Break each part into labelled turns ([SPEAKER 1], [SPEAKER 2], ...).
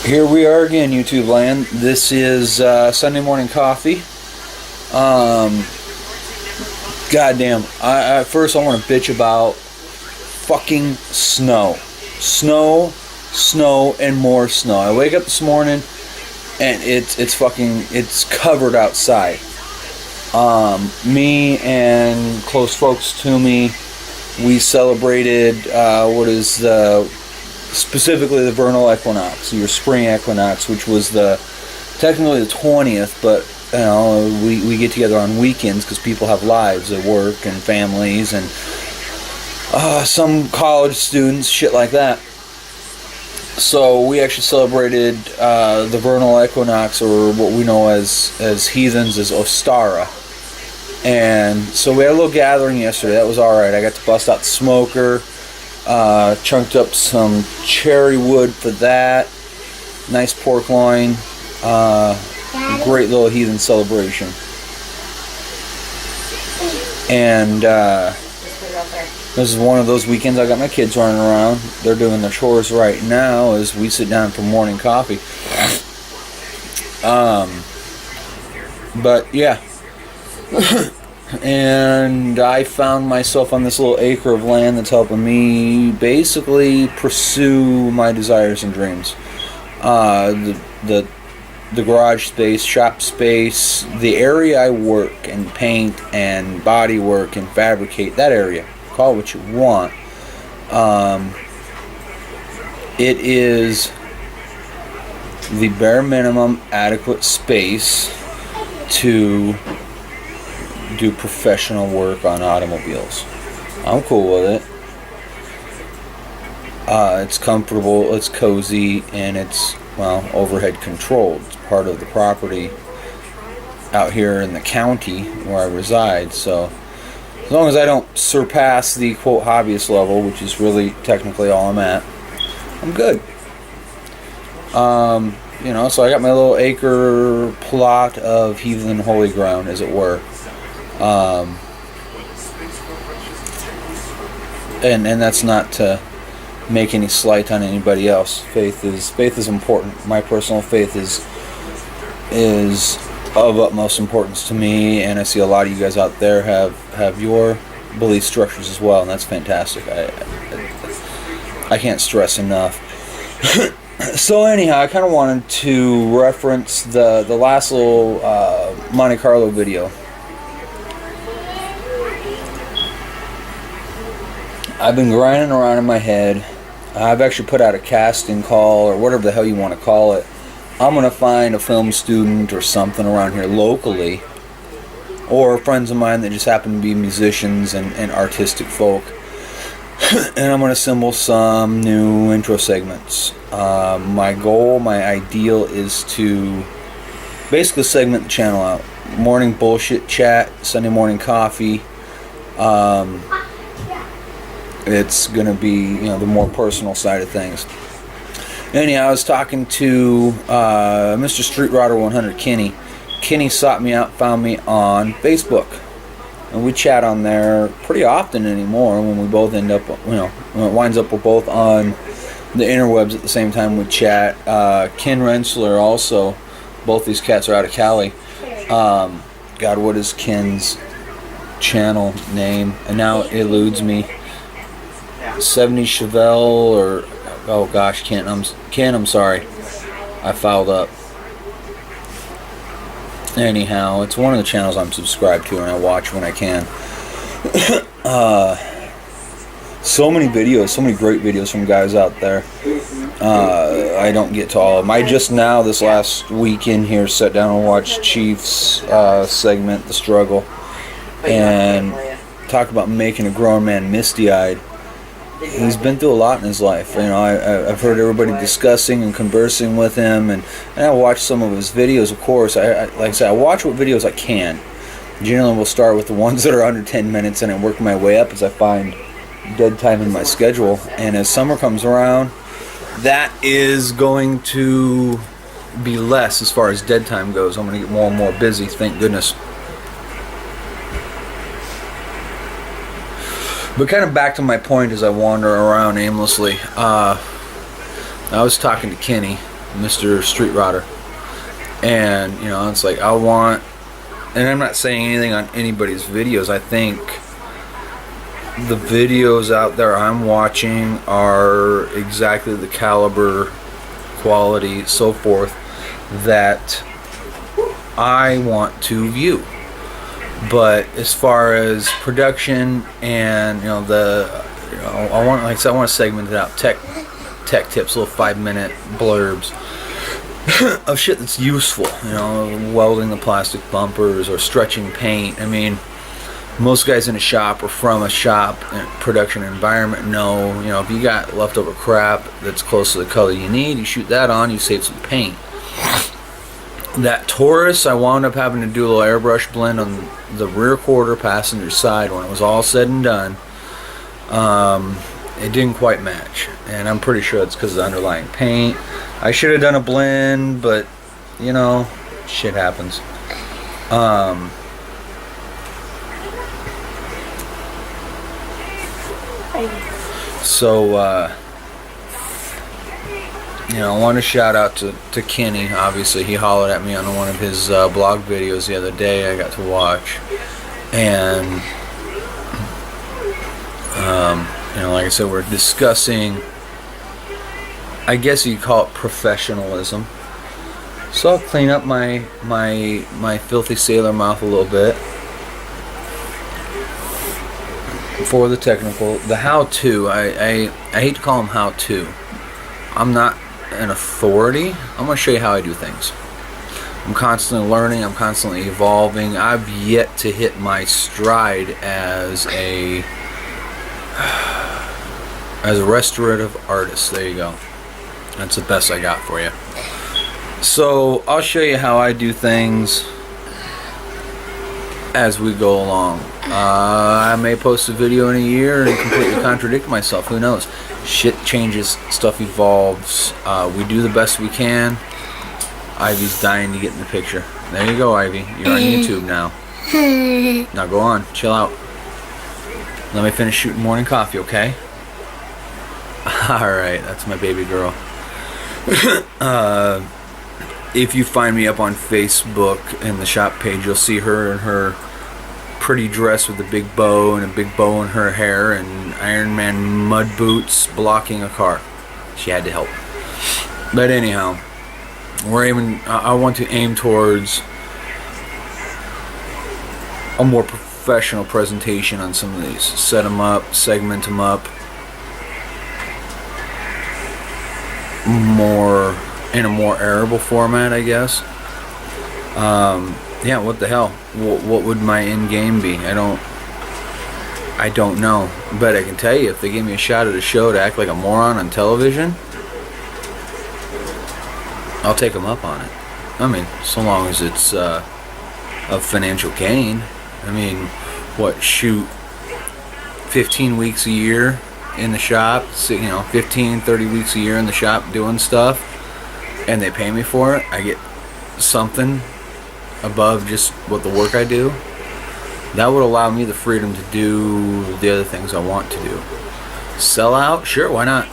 [SPEAKER 1] Here we are again, YouTube land. This is Sunday morning coffee. Goddamn. First I want to bitch about fucking snow. Snow, and more snow. I wake up this morning and it's covered outside. Me and close folks to me, we celebrated specifically the vernal equinox, your spring equinox, which was technically the 20th, but we get together on weekends because people have lives at work and families and some college students, shit like that. So we actually celebrated the vernal equinox, or what we know as heathens as Ostara. And so we had a little gathering yesterday. That was alright. I got to bust out the smoker. Chunked up some cherry wood for that. Nice pork loin. Great little heathen celebration. And this is one of those weekends I got my kids running around. They're doing their chores right now as we sit down for morning coffee. But yeah. And I found myself on this little acre of land that's helping me basically pursue my desires and dreams. The garage space, shop space, the area I work and paint and body work and fabricate, that area, call it what you want. It is the bare minimum adequate space to do professional work on automobiles. I'm cool with it. It's comfortable, it's cozy, and it's, overhead controlled. It's part of the property out here in the county where I reside. So as long as I don't surpass the quote hobbyist level, which is really technically all I'm at, I'm good. So I got my little acre plot of heathen holy ground, as it were. And that's not to make any slight on anybody else. Faith is important. My personal faith is of utmost importance to me, and I see a lot of you guys out there have your belief structures as well, and that's fantastic. I can't stress enough. So anyhow, I kind of wanted to reference the last little Monte Carlo video. I've been grinding around in my head. I've actually put out a casting call, or whatever the hell you want to call it. I'm going to find a film student or something around here locally, or friends of mine that just happen to be musicians and artistic folk. And I'm going to assemble some new intro segments. My goal, my ideal is to basically segment the channel out. Morning bullshit chat, Sunday morning coffee. It's going to be, the more personal side of things. Anyhow, I was talking to Mr. Street Rodder 100, Kenny. Kenny sought me out, found me on Facebook. And we chat on there pretty often anymore when we both end up, when it winds up we're both on the interwebs at the same time we chat. Ken Rensler also, both these cats are out of Cali. God, what is Ken's channel name? And now it eludes me. 70 Chevelle, or oh gosh, Ken, I'm sorry, I fouled up. Anyhow, it's one of the channels I'm subscribed to and I watch when I can. So many videos, so many great videos from guys out there. I don't get to all of them. I just now, this last weekend here, sat down and watched Chief's segment, The Struggle, and talk about making a grown man misty-eyed. He's been through a lot in his life. I've heard everybody discussing and conversing with him, and I watch some of his videos, of course. Like I said, I watch what videos I can. Generally, we'll start with the ones that are under 10 minutes, and I work my way up as I find dead time in my schedule. And as summer comes around, that is going to be less as far as dead time goes. I'm going to get more and more busy, thank goodness. But kind of back to my point as I wander around aimlessly. I was talking to Kenny, Mr. Street Rodder. And, you know, it's like I want, and I'm not saying anything on anybody's videos. I think the videos out there I'm watching are exactly the caliber, quality, so forth that I want to view. But as far as production and, you know, I want, like I said, I want to segment it out. Tech tips, little 5-minute blurbs of shit that's useful. You know, welding the plastic bumpers or stretching paint. I mean, most guys in a shop or from a shop and production environment know, you know, if you got leftover crap that's close to the color you need, you shoot that on, you save some paint. That Taurus, I wound up having to do a little airbrush blend on the rear quarter passenger side when it was all said and done. It didn't quite match, and I'm pretty sure it's because of the underlying paint. I should have done a blend, but you know, shit happens. So you know, I want to shout out to Kenny. Obviously, he hollered at me on one of his blog videos the other day I got to watch. And, you know, like I said, we're discussing, I guess you'd call it professionalism. So I'll clean up my filthy sailor mouth a little bit for the technical. The how-to, I hate to call them how-to. I'm not an authority. I'm going to show you how I do things. I'm constantly learning. I'm constantly evolving. I've yet to hit my stride as a restorative artist. There you go. That's the best I got for you. So I'll show you how I do things as we go along. I may post a video in a year and completely contradict myself. Who knows? Shit changes, stuff evolves. We do the best we can. Ivy's dying to get in the picture. There you go, Ivy. You're on YouTube now. Now go on, chill out. Let me finish shooting morning coffee, okay? Alright, that's my baby girl. If you find me up on Facebook in the shop page, you'll see her in her pretty dress with a big bow and a big bow in her hair and Iron Man mud boots blocking a car. She had to help. But anyhow, I want to aim towards a more professional presentation on some of these. Set them up, segment them up in a more arable format, I guess. Yeah, what the hell? What would my end game be? I don't know. But I can tell you, if they give me a shot at a show to act like a moron on television, I'll take them up on it. I mean, so long as it's of financial gain. I mean, shoot 15 weeks a year in the shop, 15, 30 weeks a year in the shop doing stuff, and they pay me for it. I get something above just what the work I do. That would allow me the freedom to do the other things I want to do. Sell out? Sure, why not?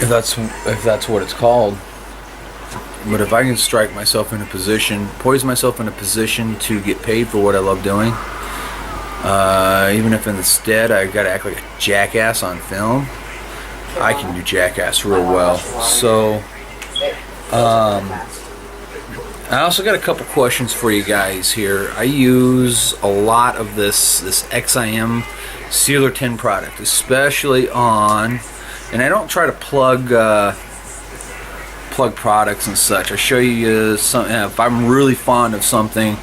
[SPEAKER 1] If that's what it's called. But if I can strike myself in a position, poise myself in a position to get paid for what I love doing, even if instead I gotta act like a jackass on film, I can do jackass real well. So, I also got a couple questions for you guys here. I use a lot of this XIM Sealer Tin product, especially on, and I don't try to plug products and such. I show you something. If I'm really fond of something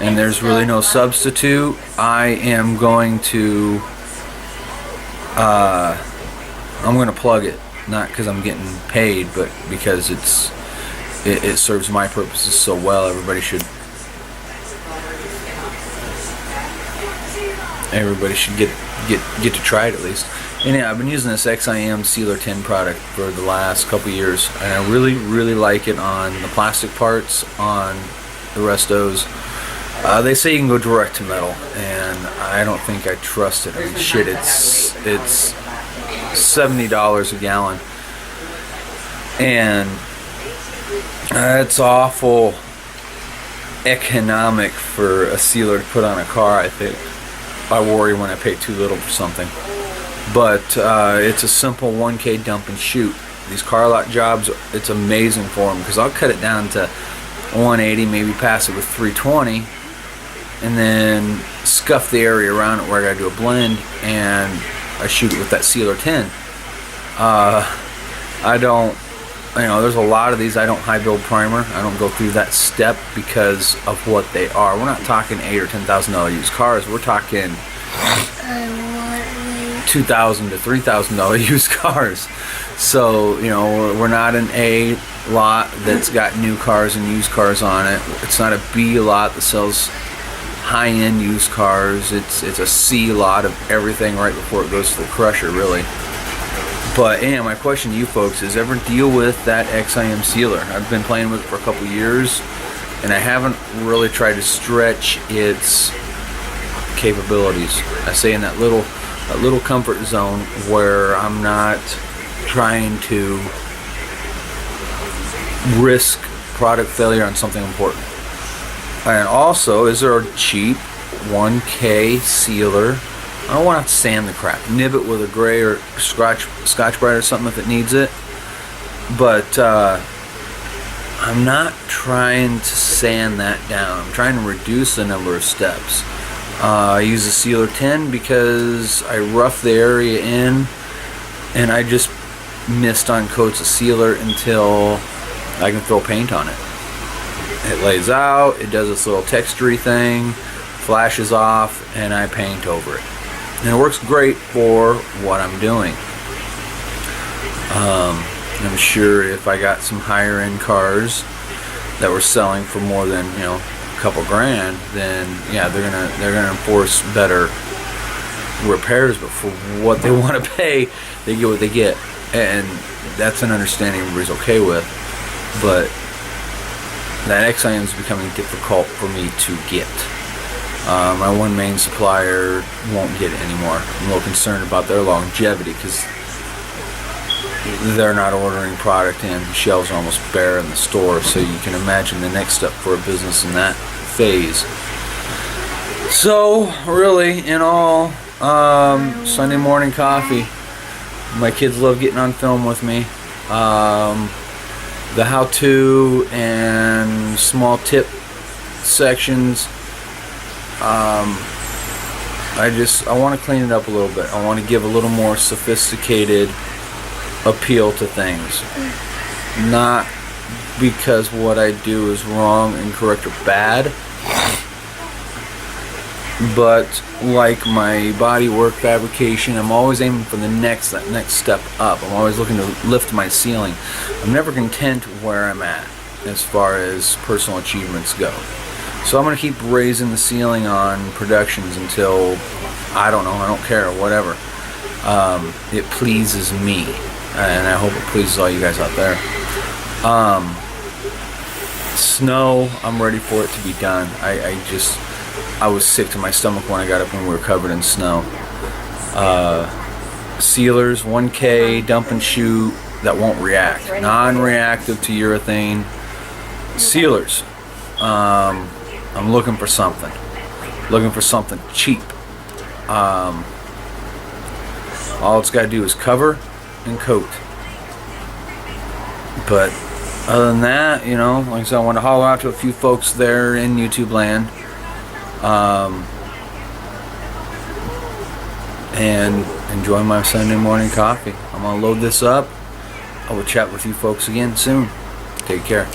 [SPEAKER 1] and there's really no substitute, I am going to plug it, not because I'm getting paid, but because it serves my purposes so well. Everybody should get to try it at least. And yeah, I've been using this XIM Sealer Tin product for the last couple years, and I really, really like it on the plastic parts, on the restos. They say you can go direct to metal, and I don't think I trust it. I mean, shit, it's $70 a gallon, and it's awful economic for a sealer to put on a car. I think I worry when I pay too little for something, but it's a simple 1K dump and shoot. These car lot jobs, it's amazing for them, because I'll cut it down to 180, maybe pass it with 320, and then scuff the area around it where I gotta do a blend, and I shoot it with that Sealer 10. I don't, there's a lot of these I don't high build primer. I don't go through that step because of what they are. We're not talking $8,000 or $10,000 used cars. We're talking $2,000 to $3,000 used cars. So, we're not an A lot that's got new cars and used cars on it. It's not a B lot that sells high-end used cars. It's a C lot of everything right before it goes to the crusher, really. But my question to you folks is, ever deal with that XIM sealer? I've been playing with it for a couple years, and I haven't really tried to stretch its capabilities. I say in that little comfort zone where I'm not trying to risk product failure on something important. And also, is there a cheap 1K sealer? I don't want to have to sand the crap. Nib it with a gray or Scotch-Brite or something if it needs it. But I'm not trying to sand that down. I'm trying to reduce the number of steps. I use the Sealer 10 because I rough the area in, and I just mist on coats of sealer until I can throw paint on it. It lays out, it does this little textury thing, flashes off, and I paint over it. And it works great for what I'm doing. I'm sure if I got some higher end cars that were selling for more than a couple grand, then yeah, they're gonna enforce better repairs. But for what they want to pay, they get what they get, and that's an understanding everybody's okay with. But that XIM is becoming difficult for me to get. My one main supplier won't get it anymore. I'm a little concerned about their longevity because they're not ordering product in. The shelves are almost bare in the store, so you can imagine the next step for a business in that phase. So really, in all, Sunday morning coffee. My kids love getting on film with me. The how-to and small tip sections. I want to clean it up a little bit. I want to give a little more sophisticated appeal to things. Not because what I do is wrong, incorrect, or bad, but like my body work fabrication, I'm always aiming for that next step up. I'm always looking to lift my ceiling. I'm never content where I'm at as far as personal achievements go. So I'm going to keep raising the ceiling on productions until, I don't care, whatever. It pleases me, and I hope it pleases all you guys out there. Snow, I'm ready for it to be done. I was sick to my stomach when I got up and we were covered in snow. Sealers, 1K, dump and shoot, that won't react. Non-reactive to urethane. Sealers. I'm looking for something. Looking for something cheap. All it's got to do is cover and coat. But other than that, like I said, I want to holler out to a few folks there in YouTube land. And enjoy my Sunday morning coffee. I'm going to load this up. I will chat with you folks again soon. Take care.